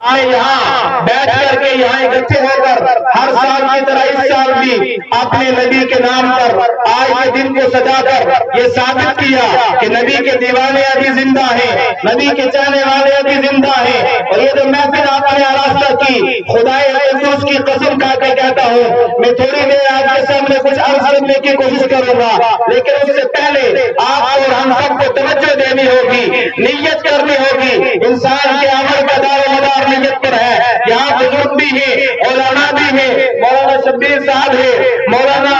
آئے یہاں بیٹھ کر کے یہاں اکٹھے ہو کر ہر سال کی طرح اس سال بھی اپنے نبی کے نام پر آج کے دن کو سجا کر یہ ثابت کیا کہ نبی کے دیوانے ابھی زندہ ہیں، نبی کے چاہنے والے ابھی زندہ ہیں۔ اور یہ جو محفل آپ نے آراستہ کی، خدائے قدوس کی قسم کھا کے کہتا ہوں، میں تھوڑی دیر آپ کے سامنے کچھ عرض کرنے کی کوشش کروں گا، لیکن اس سے پہلے آپ اور ہم سب کو توجہ دینی ہوگی، نیت کرنی ہوگی۔ انسان کے عمل کا دار و مدار نیت پر ہے۔ یہاں بزرگ بھی ہیں، علماء بھی ہیں، مولانا شبیر صاحب ہیں، مولانا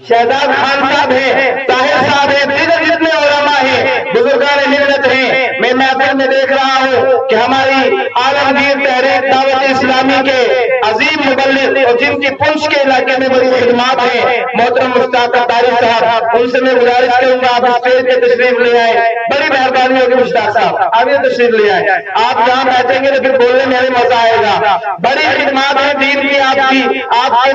شہزاد خان صاحب ہیں، طاہر صاحب ہیں، دیگر جتنے علماء ہیں، بزرگان ملت ہیں۔ میں محفل میں دیکھ رہا ہوں کہ ہماری عالمگیر تحریک دعوت اسلامی کے عظیم مبلغ اور جن کی پنچ کے علاقے میں بڑی خدمات ہیں، محترم مشتاق اطاری صاحب، ان سے میں گزارش کروں گا آپ اسٹیج پہ تشریف لے آئے۔ بڑی مہربانی ہوگی مشتاق صاحب، آگے تشریف لے آئے۔ آپ یہاں بیٹھیں گے تو پھر بولنے میں مزہ آئے گا۔ بڑی خدمات ہیں دین کی، آپ کے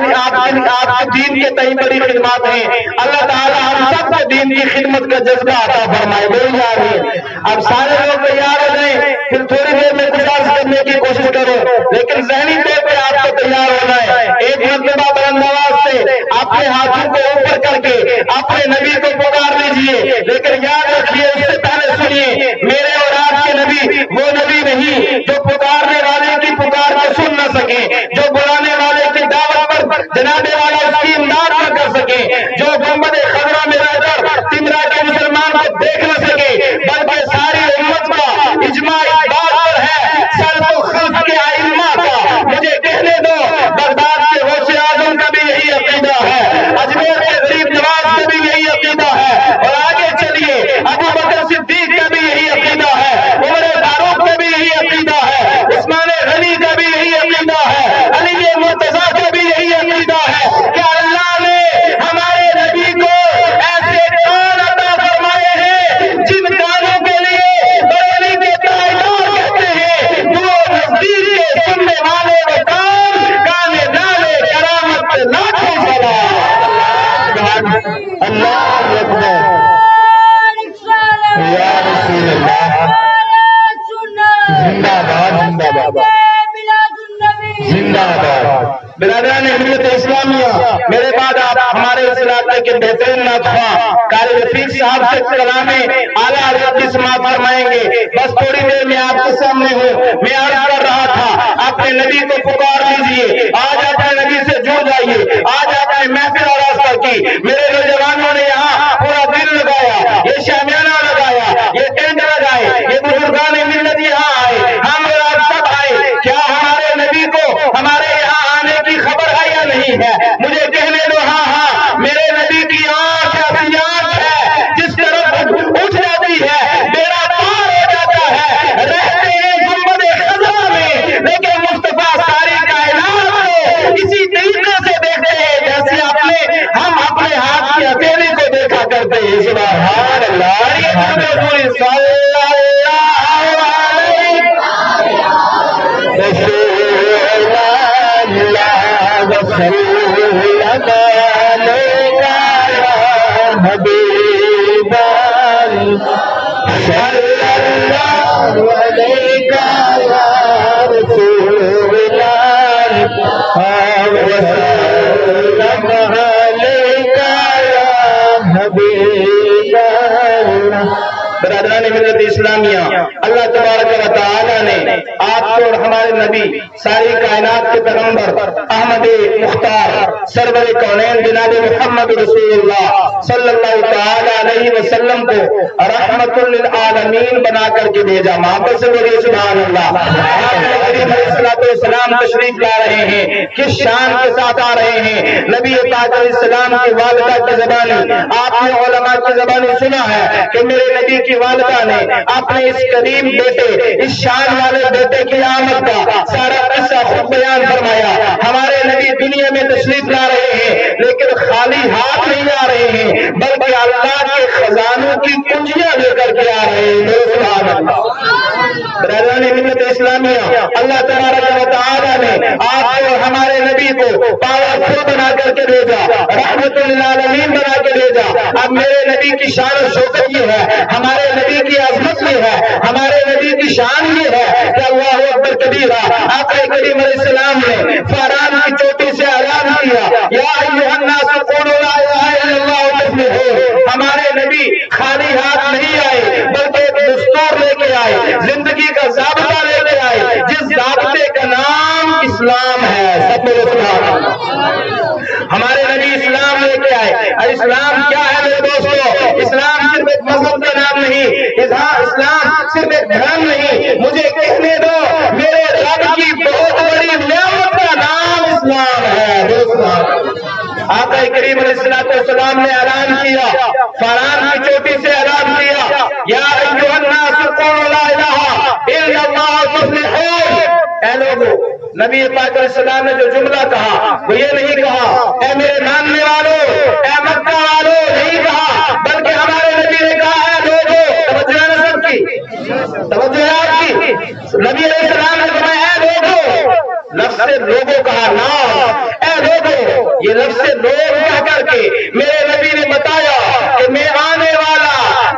دین کے تئیں بڑی خدمات ہیں۔ اللہ تعالی ہم سب کو دین کی خدمت کا جذبہ عطا فرمائے، بول جا رہی ہے۔ اب سارے لوگ تیار ہو جائیں، پھر تھوڑی دیر میں کچھ عرض کرنے کی کوشش کرو، لیکن ذہنی طور پہ آپ کو تیار ہونا ہے۔ ایک مرتبہ بلند آواز سے اپنے ہاتھوں کو اوپر کر کے اپنے نبی کو پکار لیجئے، لیکن یاد رکھیے اس سے پہلے سنیے، میرے اور آپ کے نبی وہ نبی نہیں جو پکارنے والے کی پکار کو سن نہ سکے، جو بلانے والے کی دعوت پر جناب والا اس کی امداد نہ کر سکے، جو گنبد خضرا میں رہ کر تمرا کے مسلمان کو دیکھ نہ سکے، بلکہ ساری امت کا اجماع اس بات پر ہے، سلف و خلف کے ائمہ کا۔ مجھے کہنے دو، بغداد کے غوث اعظم کا بھی یہی عقیدہ ہے، اجمیر کے غریب نواز کا بھی یہی عقیدہ ہے، اور آگے چلیے ابو بکر صدیق کا بھی یہی عقیدہ ہے، عمر فاروق کا بھی یہی عقیدہ ہے، عثمان غنی کا بھی یہی عقیدہ ہے، علی مرتضیٰ کا بھی یہی عقیدہ ہے کہ اللہ نے ہمارے نبی کو ایسے کان عطا فرمائے ہیں جن کانوں کے لیے بریلی کے تائیدار کہتے ہیں، جو نزدیک کے سننے والے وہ کان نالے کرامت پہ لاکھوں سلام۔ اللہ اکبر یا رسول اللہ، زندہ باد زندہ باد زندہ باد۔ برادران ملت اسلامیہ، میرے بعد آپ ہمارے اس علاقے کے بہترین ناخواں قاری رفیق صاحب سے کلام اعلیٰ حضرت کی سماعت فرمائیں گے۔ بس تھوڑی دیر میں آپ کے سامنے ہوں، میں عرض کر رہا تھا اپنے نبی کو پکار لیجئے، آج اپنے نبی سے جڑ جائیے، آج اپنے محفل آراستہ کی۔ میرے نوجوانوں نے یہاں پورا دل لگایا، یہ شامیانہ لگایا، یہ ٹینٹ لگائے، یہ بزرگان ملت یہاں آئے، ہم اور آپ سب آئے۔ کیا ہمارے نبی کو ہمارے یہاں آنے کی خبر ہے یا نہیں ہے؟ مجھے کہنے دو ہاں ہاں، میرے نبی کی آنکھ ایسی آنکھ ہے جس طرف اٹھ جاتی ہے، بیڑا پار ہو جاتا ہے۔ رہتے ہیں گنبد خضرا میں، لیکن مصطفیٰ ساری کائنات کو اسی طریقے سے دیکھتے ہیں جیسے ہم اپنے ہاتھ کی ہتھیلی کو دیکھا کرتے ہیں۔ سبحان اللہ، پوری صلی اللہ علیہ برادران ملت اسلامیہ، اللہ تبارک و تعالی نے آپ کو اور ہمارے نبی ساری کائنات کے پیغمبر احمد مختار سرور کونین جناب محمد رسول اللہ صلی اللہ تعالی علیہ وسلم کو رحمت للعالمین بنا کر کے بھیجا۔ محبت سے بولیے سبحان اللہ۔ آپ علیہ السلام تشریف لا رہے ہیں، کس شان کے ساتھ آ رہے ہیں؟ نبی پاک علیہ السلام کی والدہ کی زبانی آپ نے علماء کی زبانی سنا ہے کہ میرے نبی کی والدہ نے اپنے اس کریم بیٹے، اس شان والے بیٹے کی آمد کا سارا قصہ خود بیان فرمایا۔ ہمارے نبی دنیا میں تشریف لا رہے ہیں، لیکن خالی ہاتھ نہیں آ رہے ہیں، بلکہ اللہ کے خزانوں کی کنجیاں لے کر کے آ رہے ہیں۔ سبحان اللہ۔ برادران ملت اسلامیہ، اللہ تبارک و تعالیٰ نے آپ کو ہمارے نبی کو پاورفل بنا کر کے بھیجا، رحمت للعالمین بنا کے بھیجا۔ اب میرے نبی کی شان و شوکت یہ ہے، ہمارے نبی کی عظمت یہ ہے، ہمارے نبی کی شان یہ ہے کہ اللہ اکبر کبیرہ، آقا کریم علیہ السلام نے فاران کی چوٹی سے اعلان کیا، یا ایھا الناس قولوا لا الہ الا اللہ تفلحون۔ ہمارے نبی خالی ہاتھ نہیں آئے بلکہ ایک دستور لے کے آئے، زندگی کا ضابطہ لے کے آئے، جس ضابطے کا نام اسلام ہے۔ سب لوگ سبحان اللہ۔ ہمارے نبی اسلام لے کے آئے، اور اسلام کیا ہے میرے دوستو؟ اسلام صرف ایک مذہب کا نام نہیں، اسلام صرف ایک دھرم نہیں، مجھے کہنے دو میرے رب کی بہت بڑی نعمت کا نام اسلام ہے۔ آقا کریم علیہ السلام نے اعلان کیا، فاران کی چوٹی سے اعلان کیا، یا ایھا الناس قولوا لا الہ الا اللہ تفلحون۔ اے لوگو، نبی پاک علیہ السلام نے جو جملہ کہا وہ یہ نہیں کہا اے میرے ماننے والوں، اے مکہ والوں، نہیں کہا، بلکہ ہمارے نبی نے کہا اے لوگو، توجہ ہے نا سب کی، توجہ ہے آپ کی، نبی علیہ السلام نے فرمایا اے لوگو، لفظ سے لوگوں کہا نا، اے لوگو، یہ لفظ سے لوگ کہہ کر کے میرے نبی نے بتایا کہ میں آنے والا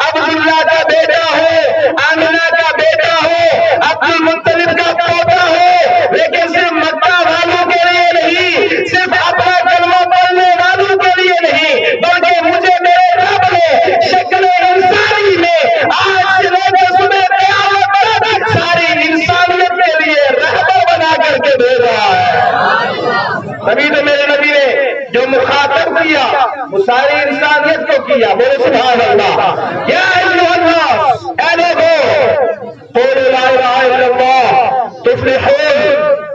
عبداللہ کا بیٹا ہوں، آمنہ کا بیٹا ہوں، عبد المطلب کا پوتا ہوں، لیکن صرف مکہ والوں کے لیے نہیں، صرف اپنا کلمہ پڑھنے والوں کے لیے نہیں، بلکہ مجھے میرے رب نے شکل انسانی میں آج سے لے کر صبح قیامت تک ساری انسانیت کے لیے رہبر بنا کر کے بھیجا ہے۔ تبھی تو میرے نبی نے جو مخاطب کیا وہ ساری انسانیت کو کیا، بولے سبحان اللہ۔ یا ایھا الناس، اے لوگو، قولوا لا الہ الا اللہ تفلحون۔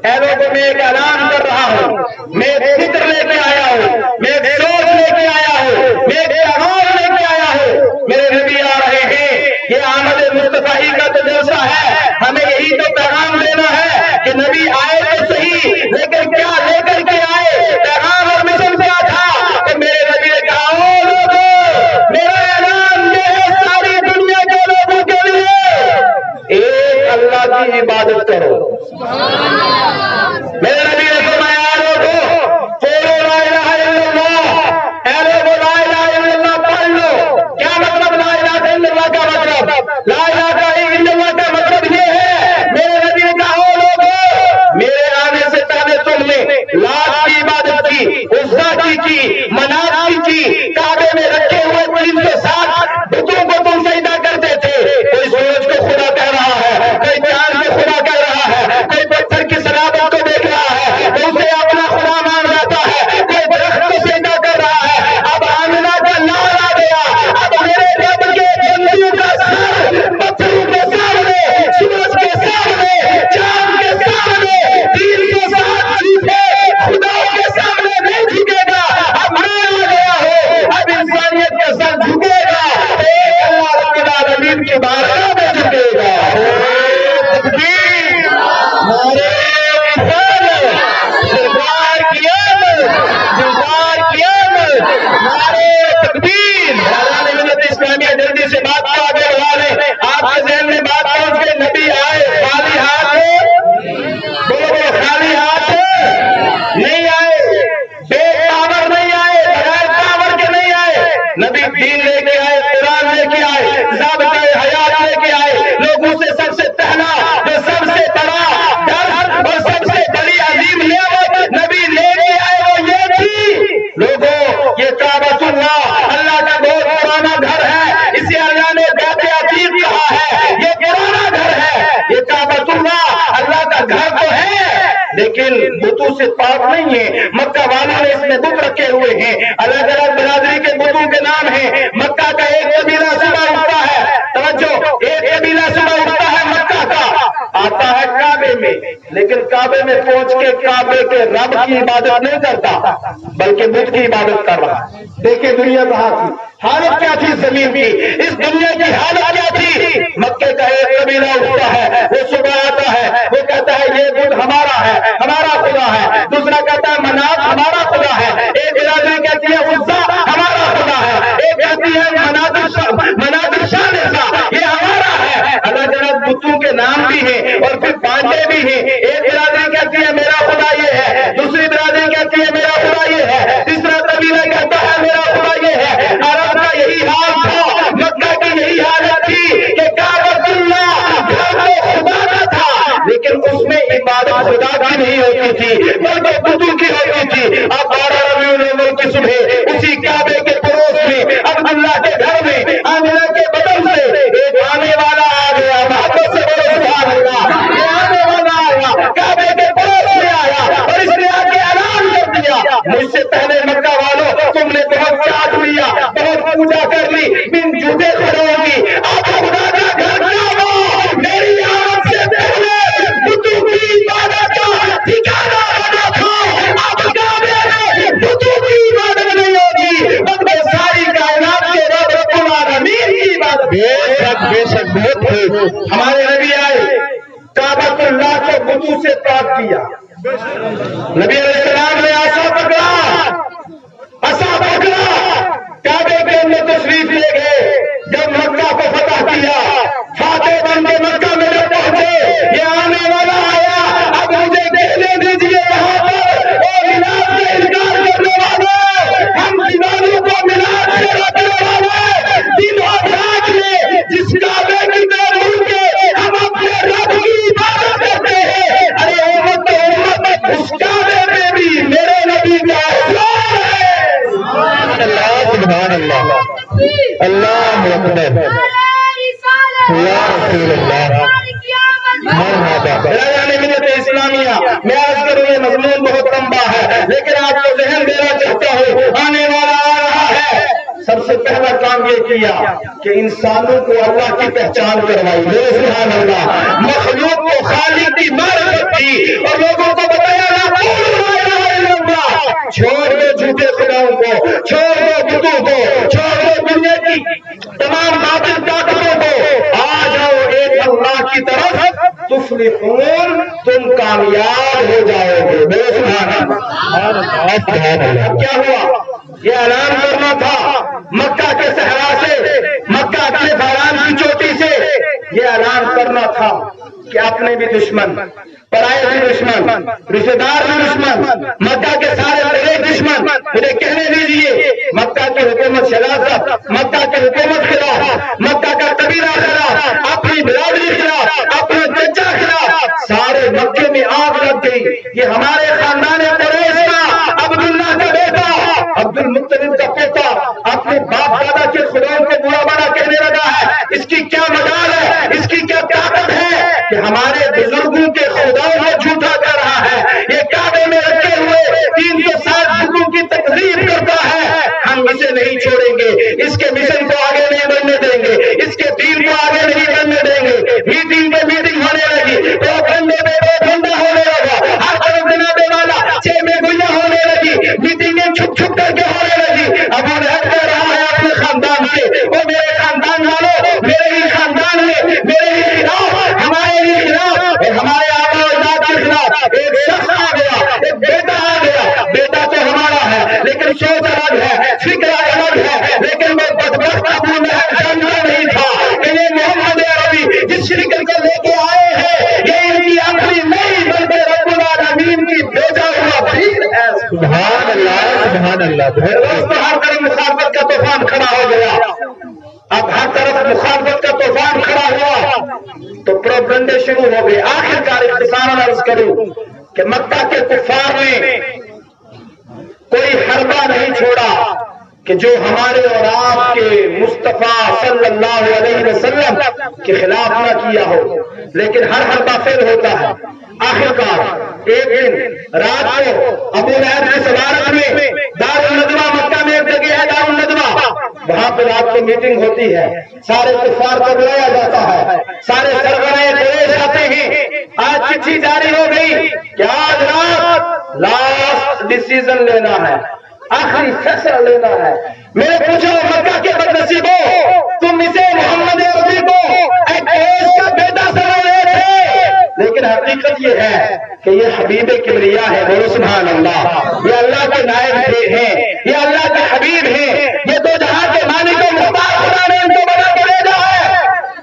اے لوگو، میں ایک اعلان کر رہا ہوں، میں ایک فکر لے کے آیا ہوں، میں ایک سوچ لے کے آیا ہوں، میں ایک پیغام لے کے آیا ہوں۔ میرے نبی آ رہے ہیں، یہ آمد مصطفی کا تو جلسہ ہے، ہمیں یہی تو پیغام دینا ہے کہ نبی آئے تو صحیح، لیکن کیا لے کر کے آئے؟ پیغام اور مشن کیا تھا کہ میرے نبی نے کہا او لوگو، میرا اعلان یہ ہے ساری دنیا کے لوگوں کے لیے، ایک اللہ کی عبادت کرو۔ میرے نبی نے فرمایا اے لوگو، قولوا لا الہ الا اللہ، اے لوگو لا الہ الا اللہ پڑھ لو۔ کیا مطلب لا الہ الا اللہ کا مطلب؟ لا الہ الا اللہ کا مطلب یہ ہے، میرے نبی نے کہا او لوگو، میرے آنے سے پہلے تم نے لات کی عبادت کی، عزا کی، منات کی، کعبے میں رکھے ہوئے 360 بتوں کو تم سجدہ کرتے تھے۔ کوئی سورج کو خدا کہہ رہا ہے، کوئی چاند کو خدا کہہ رہا ہے، کوئی پتھر کی صلابت کو دیکھ رہا ہے، اسے اپنا خدا مان جاتا ہے، کوئی درخت کو سجدہ کر رہا ہے۔ اب آمنہ کا نام آ گیا، اب میرے رب کے بندوں کا سر پتھروں کے سامنے، سورج کے سامنے، چاند کے سامنے، 360 جھوٹے خدا کے سامنے نہیں جھکے گا۔ اب میں آ گیا ہوں، اب انسانیت کا سر جھکے گا، ایک اللہ رب العالمین کی بارگاہ میں جھکے گا۔ تکبیر، نعرہ رسالت، سرکار کی آمد، سرکار کی آمد، نعرہ تکبیر۔ برادران ملت اسلامیہ، جلدی سے بات کو آگے بڑھا لیں، آپ کے ذہن میں بات پہنچ کے نبی آئے خالی ہاتھ، بولو خالی ہاتھ نہیں آئے، بے پاور نہیں آئے، بغیر پاور کے نہیں آئے، نبی دین لے کے آئے، قرآن لے کے آئے، ضابطۂ حیات لے کے آئے، لوگوں سے سب سے پہلا جو سب سے بڑا ڈر اور سب سے بڑی عظیم نعمت نبی لے کے آئے وہ یہ تھی، لوگوں یہ کعبۃ اللہ اللہ کا بہت پرانا گھر ہے، اسے اللہ نے بیت عتیق کہا ہے، یہ پرانا گھر ہے، یہ کعبۃ اللہ اللہ کا گھر تو ہے لیکن بتوں سے پاک نہیں ہے۔ مکہ والوں نے اس میں بت رکھے ہوئے ہیں، الگ الگ برادری کے بتوں کے نام ہیں۔ مکہ کا ایک قبیلہ صبح اٹھتا ہے، توجہ، ایک قبیلہ صبح اٹھتا ہے مکہ کا، آتا ہے کعبے میں، لیکن کعبے میں پہنچ کے کعبے کے رب کی عبادت نہیں کرتا بلکہ بت کی عبادت کر رہا ہے۔ دیکھیں دنیا کہاں تھی، حالت کیا تھی زمین کی، اس دنیا کی حالت کیا تھی۔ مکے کا ایک قبیلہ اٹھتا ہے، وہ صبح آتا ہے، وہ کہتا ہے یہ بت ہمارا ہے، ہمارا خدا ہے، دوسرا کہتا ہے منات ہمارا خدا ہے، ایک برادری کہتی ہے عزا ہمارا خدا ہے، ایک کہتی ہے منات شانسا یہ ہمارا ہے۔ الگ الگ بتوں کے نام بھی ہیں، نہیں ہیں. ایک برادری کہتی ہے میرا خدا یہ ہے, دوسری برادری کہتی ہے میرا خدا یہ ہے, تیسرا قبیلہ کہتا ہے میرا خدا یہ ہے. عرب کا یہی حال تھا, مکہ کی یہی حالت تھی کہ کعبۃ اللہ گھر تو خدا کا تھا لیکن اس میں عبادت خدا کی نہیں ہوتی تھی بلکہ بتوں کی ہوتی تھی. اب 12 ربیع الاول کی صبح اسی کعبے کے پڑوس میں عبداللہ کے گھر میں آمنہ کے بدن سے ایک آنے والا آ گیا. محبت سے بولو سبحان اللہ. یہ آنے والا آیا, کعبے کے پڑوس میں آیا اور اس نے آ کے اعلان کر دیا, مجھ سے پہلے مکہ والوں تم نے بہت چاٹ لیا, بہت پوجا کر لی, بن جھوٹے کھڑے ہوگی. اب خدا کا گھر جاؤ, میری آمد سے پہلے بتوں کی عبادت کا ٹھکانہ بنا تھا. اب کعبے میں بتوں کی عبادت نہیں ہوگی بلکہ ساری کائنات کے رب رب العالمین کی عبادت. بے شک بہت ہمارے نبی آئے, کعبۃ اللہ کو بتوں سے پاک کیا. نبی علیہ السلام نے عصا پکڑا, کعبے کے اندر تشریف لے گئے. جب مکہ کو فتح کیا, فاتح بن کے مکہ میں جب پہنچے, یہ آنے والا آیا, اب مجھے کہنے دیجیے یہاں پر اور میلاد سے انکار کرنے والے, ہم دیوانوں کو میلاد سے روکنے والے, دن اور رات میں جس کعبے کی طرف کے ہم اپنے رب کی عبادت کرتے ہیں, ارے امت اس کعبے میں بھی میرے نبی کا احسان ہے. سبحان اللہ, اللہ اکبر, یا رسول اللہ, ملت اسلامیہ. میں عرض کروں یہ مضمون بہت لمبا ہے لیکن آپ کو ذہن دینا چاہتا ہوں, آنے والا آ رہا ہے. سب سے پہلا کام یہ کیا کہ انسانوں کو اللہ کی پہچان کروائی. سبحان اللہ. مخلوق کو خالق کی معرفت دی اور لوگوں کو بتایا چھوڑ دو جھوٹے خداؤں کو, چھوڑ دو بتوں کو, چھوڑ دو دنیا کی تمام باطل طاقتوں کو, آ جاؤ ایک اللہ کی طرف, تفلحون, تم کامیاب ہو جاؤ گے. سبحان اللہ. کیا ہوا؟ یہ اعلان کرنا تھا مکہ کے صحرا سے, مکہ کے باران کی چوٹی سے یہ اعلان کرنا تھا کہ اپنے بھی دشمن, پرائے بھی دشمن, رشتے دار بھی دشمن, مکہ کے سارے بڑے دشمن, مجھے کہنے دیجیے مکہ کی حکومت شرافت, مکہ کی حکومت خلاف, مکہ کا قبیلہ خلاف, اپنی برادری خلاف, اپنے چچا خلاف, سارے مکے میں آگ لگ گئی. یہ ہمارے خاندان قریش کا عبداللہ کا بیٹا, عبد المطلب کا پوتا اپنے باپ دادا کے خداؤں کو برا بڑا کہنے لگا ہے. اس کی کیا مجال ہے, اس کی کیا طاقت ہے کہ ہمارے بزرگوں کے خداؤں کو جھوٹا کر رہا ہے. یہ کعبے میں رکھے ہوئے 360 بتوں کی تکذیب کرتا ہے. ہم اسے نہیں چھوڑیں گے, اس کے مشن کو آگے نہیں بڑھنے دیں گے, اس کے دین کو آگے نہیں بڑھنے دیں گے. میٹنگ پہ میٹنگ ہونے لگی, تو ٹھنڈے پہ وہ ٹھنڈا ہونے لگا, ہر طرف جناب والا چھ میں گویا ہونے لگی, میٹنگیں چھپ چھپ کر کے ہونے لگی. اب وہ رہ رہا ہے اپنے خاندان سے, وہ میرے خاندان والوں, میرے ہی خاندان میں, میرے ہی خلاف, ہمارے ہی خلاف, ہمارے آبا و اجداد کے خلاف ایک شخص آ گیا, ایک بیٹا آ گیا. بیٹا تو ہمارا ہے لیکن سوچ الگ ہے, فکر الگ ہے, لیکن میں بدبخت ابو لہب جانتا نہیں تھا کہ یہ محمد عربی جس شرکت کو لے کے آئے ہیں یہ ان کی آخری نہیں بلکہ رب العالمین کی بھیجا ہوا پیر ہے. سبحان اللہ, سبحان اللہ. ہر طرف مخالفت کا طوفان کھڑا ہو گیا. اب ہر طرف مخالفت کا طوفان کھڑا ہوا تو پروپیگنڈے شروع ہو گئے. آخرکار اختصاراً عرض کروں کہ مکہ کے کفار نے کوئی حربہ نہیں چھوڑا کہ جو ہمارے اور آپ کے مصطفیٰ صلی اللہ علیہ وسلم کے خلاف نہ کیا ہو, لیکن ہر حربہ فیل ہوتا ہے. آخرکار ایک دن رات کو ابو لہب کی صدارت میں دار الندوہ, مکہ میں ایک جگہ ہے دار الندوہ, وہاں پہ رات کو میٹنگ ہوتی ہے. سارے کفار کو بلایا جاتا ہے, سارے سربراہ قریش آتے ہیں. آج چٹھی جاری ہو گئی کہ آج رات لاسٹ ڈیسیژن لینا ہے, آخری فیصلہ لینا ہے. میں نے پوچھا مکہ کے بدنصیبوں, تم اسے محمد عربی کو ایک قریش کا بیٹا سمجھ رہے تھے, لیکن حقیقت یہ ہے کہ یہ حبیب کبریا ہے. بولو سبحان اللہ. یہ اللہ کے نائب ہیں, یہ اللہ کے حبیب ہیں, یہ دو جہاں کے مالک و مختار خدا نے ان کو بنا کے بھیجا ہے.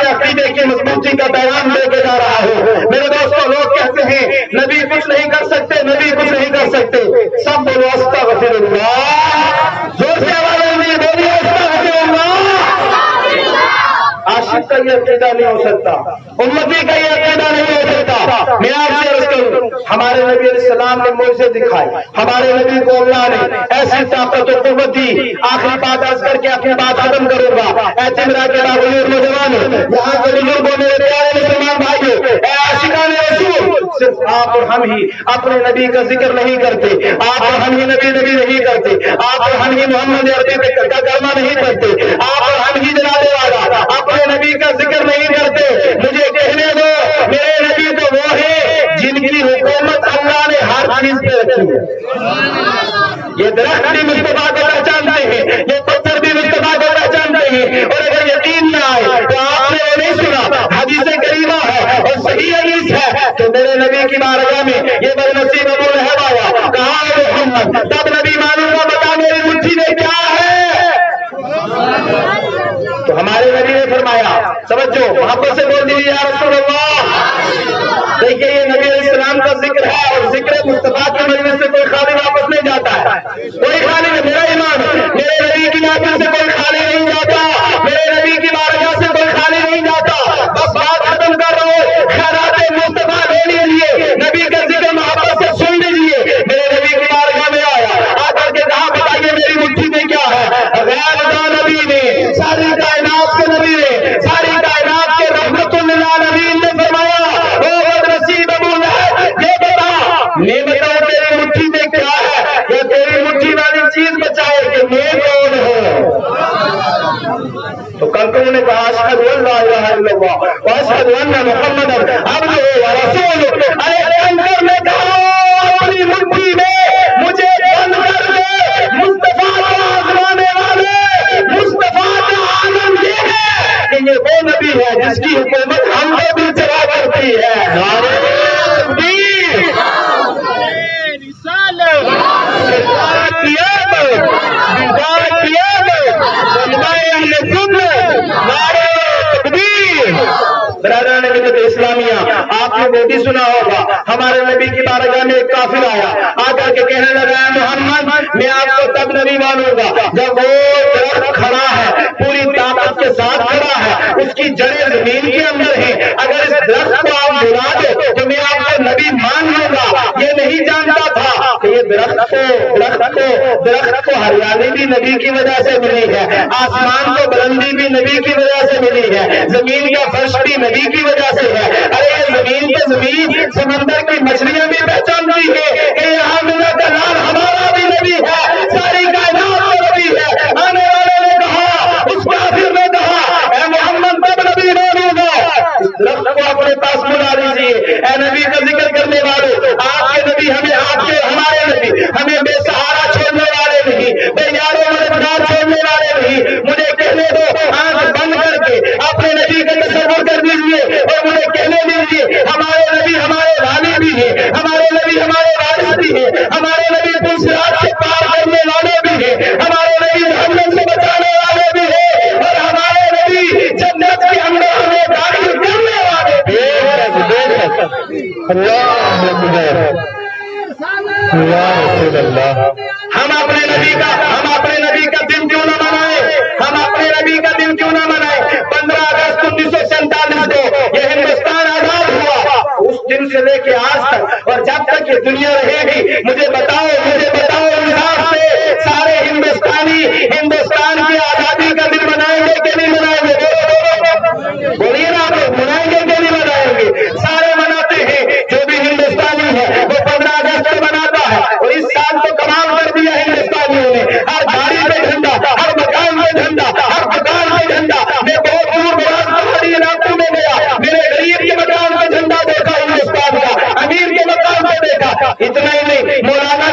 کے عقیدے کی مضبوطی کا پیغام دے کے جا رہا ہوں۔ میرے دوستوں، لوگ کہتے ہیں نبی کچھ نہیں کر سکتے، نبی کچھ نہیں کر سکتے۔ سب بولو استغفر اللہ، زور سے آواز نہیں بولیے استغفر اللہ۔ عاشق کا یہ عقیدہ نہیں ہو سکتا، امتی کا یہ عقیدہ نہیں ہو سکتا۔ میں آپ سے عرض کروں، ہمارے نبی علیہ السلام نے معجزے دکھائے، ہمارے نبی کو اللہ نے ایسی طاقت و قوت دی۔ آخری بات عرض کر کے اپنی بات ختم کروں گا۔ اے تمرا کے باوجود نوجوانوں، یہاں کے بزرگوں، میرے پیارے مسلمان بھائیوں، اے عاشقان رسول، صرف آپ اور ہم ہی اپنے نبی کا ذکر نہیں کرتے، آپ اور ہم ہی نبی نہیں کرتے، آپ اور ہم ہی محمد عربی کا کلمہ نہیں پڑھتے، آپ اور ہم ہی جلالے والا اپنے نبی کا ذکر نہیں کرتے۔ مجھے کہنے دو، میرے نبی تو وہ ہے جن کی حکومت اللہ نے ہر چیز پہ رکھی ہے۔ یہ درخت بھی مصطفیٰ کو پہچانتے ہیں، یہ پتھر بھی مصطفیٰ کو پہچانتے ہیں، اور اگر یقین نہ آئے تو آپ نے وہ نہیں سنا، حدیث کریمہ ہے اور صحیح حدیث ہے کہ میرے نبی کی بارگاہ میں یہ بدنصیب ابو لہب آیا، کہا محمد، تب نبی مانوں گا، بتا میری مٹھی میں کیا ہے؟ تو ہمارے نبی نے فرمایا، سمجھو، محبت سے بول دیجیے یا رسول اللہ۔ دیکھیے یہ نبی علیہ السلام کا ذکر ہے، اور ذکر مصطفیٰ کی مجلس سے کوئی خالی واپس نہیں جاتا ہے، کوئی خالی نہیں۔ میرا ایمان، میرے نبی کی محفل سے کوئی خالی نہیں جاتا، میرے نبی کی بارگاہ سے کوئی خالی نہیں جاتا۔ بس بات ختم کر رہا ہوں، خیرات مصطفیٰ لے لیجیے، نبی کا ذکر محبت سے سن لیجیے۔ میرے نبی کی بارگاہ میں آیا، آ کر کے کہا، بتائیے میری مٹھی میں کیا ہے؟ غیر نبی نے، ساری کائنات کے نبی نے، ساری کائنات کے رحمت للعالمین نے فرمایا، او بدنصیب ابو لہب، یہ بتا، میں بتاؤں تیری مٹھی میں کیا ہے، یا تیری مٹھی والی چیز بچائے کہ میں کون ہوں؟ تو کنکروں نے کہا، اشہد ان لا الہ الا اللہ واشہد ان محمد عبدہ ورسولہ۔ ارے کنکر نے کہا، اپنی مٹھی میں مجھے بند کر دے، مصطفیٰ کو آزمانے والے، مصطفیٰ کا عالم یہ ہے کہ یہ وہ نبی ہے جس کی حکومت ہم کو بھی چلا کرتی ہے۔ نعرہ تکبیر، برادران ملت اسلامیہ، آپ نے وہ بھی سنا ہوگا، ہمارے نبی کی بارگاہ میں ایک کافر آیا، آ کر کے کہنے لگا، محمد، میں آپ کو تب نبی مانوں گا جب وہ درخت کھڑا ہے، پوری طاقت کے ساتھ کھڑا ہے، اس کی جڑیں زمین کے اندر ہیں، اگر اس درخت کو آپ بلا دو تو میں آپ کو نبی مان لوں گا۔ یہ نہیں جانتا تھا کہ یہ درخت کو ہریالی بھی نبی کی وجہ سے ملی ہے، آسمان کو بلندی بھی نبی کی وجہ سے ملی ہے، زمین کا فرش بھی نبی کی وجہ سے ہے۔ ارے یہ زمین پہ زمین، سمندر کی مچھلیاں بھی پہچانتی ہے کہ یہاں ملا کا نام ہمارا بھی نبی ہے، ساری کائنات کا نبی ہے۔ آنے والے نے کہا، اس کافر نے کہا، اے محمد تب نبی مانوں گا، اس درخت کو اپنے پاس بلا لیجیے۔ اے نبی کا ذکر کرنے والے، آپ کے نبی ہمیں، آپ کے ہمارے نبی ہمیں بے سہارا چھوڑنے والے نہیں، بے یار و مددگار چھوڑنے والے نہیں۔ مجھے کہنے دو، آنکھ بند کر کے اپنے نبی کا تصور کر دیجیے اور مجھے کہنے دیجیے، ہمارے نبی ہمارے والی بھی ہیں، ہمارے نبی ہمارے وارث بھی ہیں، ہمارے نبی پل صراط سے پار کرنے والے بھی ہیں، ہمارے نبی جہنم سے بچانے والے بھی ہیں، اور ہمارے نبی جنت کے اندر ہمیں داخل کرنے والے بھی ہیں۔ اللہ اکبر، ہم اپنے نبی کا دن کیوں نہ منائیں، ہم اپنے نبی کا دن کیوں نہ منائیں۔ 15 اگست 1947 کو یہ ہندوستان آزاد ہوا، اس دن سے لے کے آج تک اور جب تک یہ دنیا رہے گی، مجھے بتاؤ انصاف سے، سارے ہندوستانی ہندوستان کی آزادی کا دن منائیں گے کہ نہیں منائیں گے؟ بولیے نا، آپ لوگ منائیں گے کہ نہیں منائیں گے؟ سارے مناتے ہیں، جو بھی ہندوستانی ہے وہ 15 اگست کو مناتا ہے، اور اس سال تو کمال کر دیا ہندوستانیوں نے، ہر گاڑی پہ جھنڈا، ہر مکان پہ جھنڈا، ہر دکان پہ جھنڈا۔ میں بہت دور دراز پہاڑی علاقوں میں گیا، میرے غریب کے مکان پہ جھنڈا دیکھا ہندوستان کا، امیر کے مکان پہ دیکھا۔ اتنا ہی نہیں، مولانا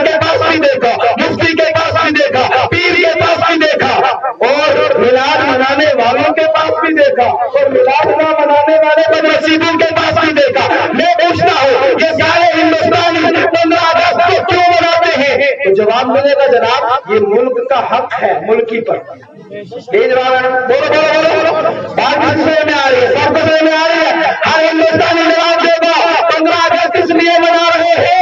جواب ملے گا جناب یہ ملک کا حق ہے ملکی پر. یہ جواب ہے. بولو بولو بولو. بات بھی سمجھ میں آ رہی ہے, سب کو سمجھ میں آ رہی ہے. ہر ہندوستانی جواب دے گا 15 اگست اس لیے منا رہے ہیں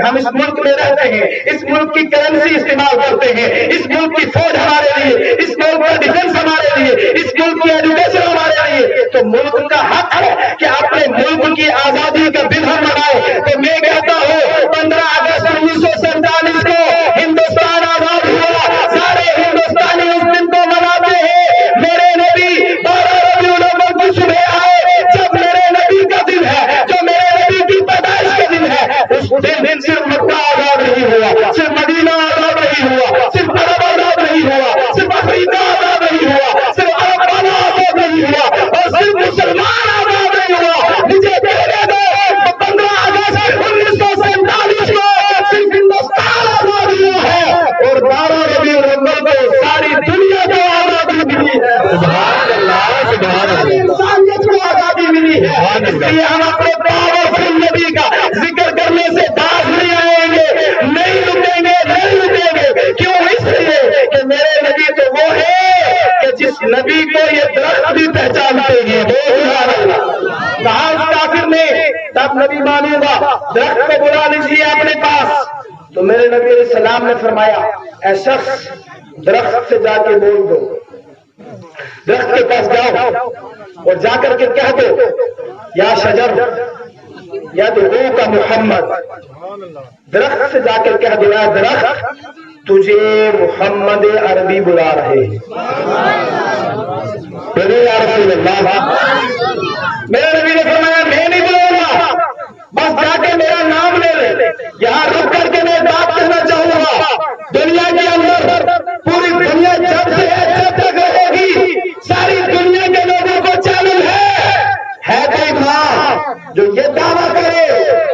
ہم اس ملک میں رہتے ہیں, اس ملک کی کرنسی استعمال کرتے ہیں, اس ملک کی فوج ہمارے لیے, اس ملک کا ڈیفنس ہمارے لیے, اس ملک کی ایجوکیشن ہمارے لیے. تو ملک کا حق ہے کہ اپنے ملک کی آزادی کا دن ہم منائے. تو میں کہتا ہوں 15 اگست 1947 کو ہندوستان آزاد ہوا, سارے ہندوستانی اس دن کو مناتے ہیں. میرے نبی 12 ربیع الاول کی صبح آئے, جب میرے نبی کا دن ہے, جو میرے نبی کی پیدائش کا دن ہے. اس دن صرف مکہ آزاد نہیں ہوا, صرف مدینہ آزاد نہیں ہوا, صرف عرب آزاد نہیں ہوا, صرف افریقہ آزاد نہیں ہوا, صرف عرب والا آزاد نہیں ہوا, اور صرف مسلمان آزاد نہیں ہوا. مجھے کہنے دو 15 اگست 1947 کو صرف ہندوستان آزاد ہوا ہے, اور 12 ربیع الاول کو ساری دنیا کو آزادی ملی ہے. سبحان اللہ, سبحان اللہ. انسانیت کو آزادی ملی ہے. اس لیے ہم اپنے پاورفل نبی کا ذکر کرنے سے باز نہیں آئیں گے, نہیں رکیں گے, نہیں رکیں گے. کیوں؟ اس لیے کہ میرے نبی تو وہ ہے کہ جس نبی کو یہ درخت بھی پہچانتے ہیں. کہا اس کافر نے تب نبی مانوں گا, درخت کو بلا لیجیے اپنے پاس. تو میرے نبی علیہ السلام نے فرمایا اے شخص درخت سے جا کے بول دو, درخت کے پاس جاؤ اور جا کر کے کہہ دو یا شجر یا دعو کا محمد. درخت سے جا کر کہہ دو یا درخت تجھے محمد عربی بلا رہے ہیں. یا رسول اللہ. میرے نبی نے فرمایا میں نہیں بلاؤں گا, بس جا کے میرا نام لے لے. یہاں رک کر کے میں بات کرنا چاہوں گا, دنیا کے اندر پوری دنیا جب سے ہے جب تک رہے گی, ساری دنیا کے لوگوں کو چیلنج ہے کوئی ماں جو یہ دعویٰ کرے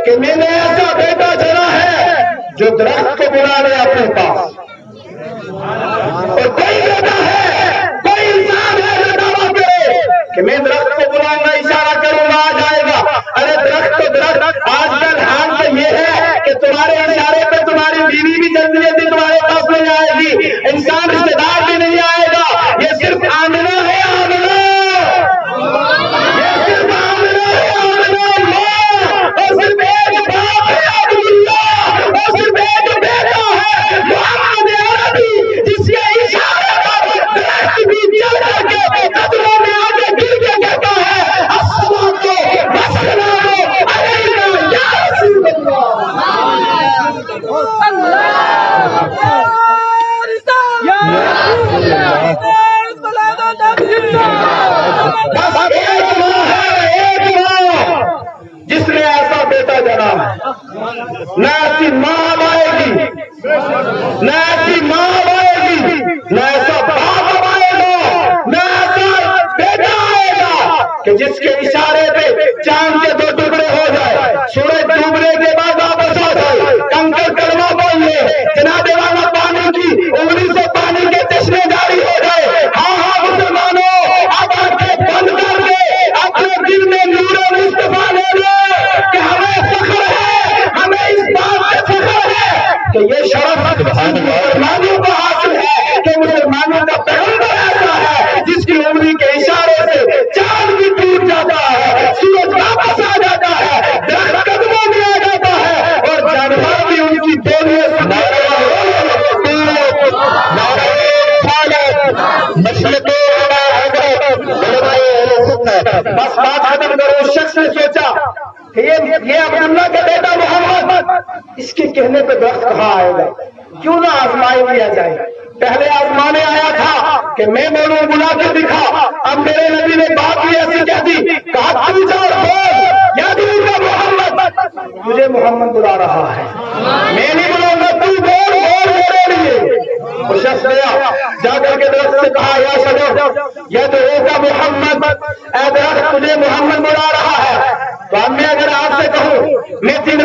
کہ میں نے ایسا بیٹا جنا ہے جو درخت کو بلا لے اپنے پاس, اور کوئی بیٹا ہے, کوئی انسان ہے جو دعویٰ کرے کہ میں درخت کو بلاؤں گا, اشارہ کروں گا آ جائے گا. ارے درخت تو درخت, آج کل حال تو یہ ہے کہ تمہارے اشارے پہ تمہاری بیوی بھی جلدی جلدی تمہارے پاس نہیں آئے گی, انسان رشتے دار بھی نہیں آئے گا. یہ صرف آمنہ ہے, آمنہ, یہ صرف آمنہ ہے, آمنہ ماں, اور صرف ایک باپ ہے عبداللہ, اور صرف ایک بیٹا ہے محمد عربی, جس کے اشارے پر درخت بھی چل کر کے قدموں میں آگے گر کے کہتا ہے الصلاۃ والسلام علیکم یا رسول اللہ. بس ایک ماں ہے, ایک ماں جس نے ایسا بیٹا جنا ہے. نہ ایسی ماں آئے گی, نہ ایسی ماں آئے گی, نہ ایسا باپ آئے گا, نہ ایسا بیٹا آئے گا کہ جس کے اشارے پہ چاند کے 2 ٹکڑے ہو جائے, سورج ڈوبنے کے بعد واپس آ جائے, کنکر کلمہ بول لے, جناب والا پانی کی انگلی سے پانی کے چشمے جاری ہو جائے. ہاں ہاں مسلمانوں, اب آنکھیں بند کر کے اپنے دل میں نور مصطفیٰ لے لو کہ ہمیں فخر ہے, ہمیں اس بات سے فخر ہے کہ یہ شرف مسلمانوں کو حاصل ہے کہ مسلمانوں کا پیغمبر ایسا ہے جس کی انگلی کے اشارے سے چاند بھی ٹوٹ جاتا ہے, سورج واپس آ جاتا ہے, درخت قدموں میں آ جاتا ہے, اور جانور بھی ان کی بولیوں سے بس بات ختم کرو. اس شخص نے سوچا کہ یہ عبداللہ کا بیٹا محمد, اس کے کہنے پہ درخت کہاں آئے گا, کیوں نہ آزمائی لیا جائے. پہلے آزمانے آیا تھا کہ میں بولوں, بلا کر دکھا. اب میرے نبی نے بات بھی ایسی کہہ دی, کہا تو جا بول یا دور کا محمد, تجھے محمد بلا رہا ہے, میں نہیں بلاؤں گا, تو بول بول میرے لیے. وہ شخص گیا, جا کر کے درخت سے کہا یا شجر یا دعو کا محمد, اے درخت تجھے محمد بلا رہا ہے. تو اب میں اگر آپ سے کہوں میں 3